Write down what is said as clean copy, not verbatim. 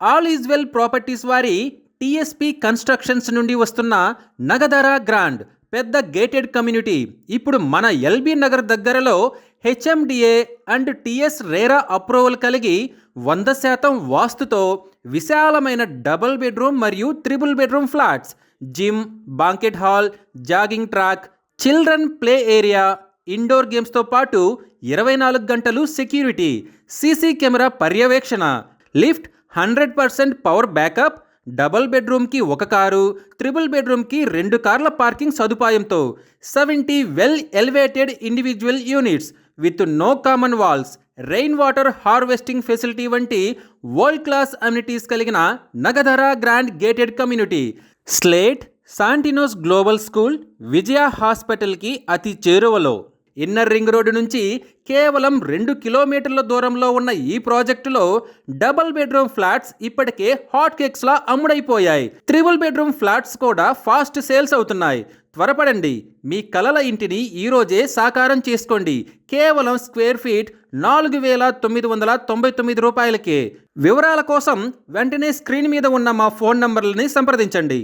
All is well properties వారి TSP constructions నుండి వస్తున్న నగదర గ్రాండ్ పెద్ద గేటెడ్ కమ్యూనిటీ ఇప్పుడు మన ఎల్బీ నగర్ దగ్గరలో HMDA and TS RERA approval కలిగి 100% వాస్తుతో విశాలమైన డబుల్ బెడ్రూమ్ మరియు triple bedroom flats, gym, banquet hall, jogging track, children play area, indoor గేమ్స్తో పాటు 24 గంటలు సెక్యూరిటీ, సీసీ కెమెరా పర్యవేక్షణ, లిఫ్ట్, 100% పవర్ బ్యాకప్, డబుల్ బెడ్రూమ్కి 1 కారు, త్రిబుల్ బెడ్రూమ్కి 2 కార్ల పార్కింగ్ సదుపాయంతో 70 well elevated individual units with no common walls, rain water harvesting facility వంటి world class amenities కలిగిన Nagadara grand gated community slate, Santinos global school, Vijaya హాస్పిటల్కి అతి చేరువలో, ఇన్నర్ రింగ్ రోడ్డు నుంచి కేవలం 2 కిలోమీటర్ల దూరంలో ఉన్న ఈ ప్రాజెక్టులో డబుల్ బెడ్రూమ్ ఫ్లాట్స్ ఇప్పటికే హాట్ కేక్స్లా అమ్ముడైపోయాయి. త్రిబుల్ బెడ్రూమ్ ఫ్లాట్స్ కూడా ఫాస్ట్ సేల్స్ అవుతున్నాయి. త్వరపడండి, మీ కలల ఇంటిని ఈరోజే సాకారం చేసుకోండి. కేవలం స్క్వేర్ ఫీట్ 4,999 రూపాయలకే. వివరాల కోసం వెంటనే స్క్రీన్ మీద ఉన్న మా ఫోన్ నంబర్లని సంప్రదించండి.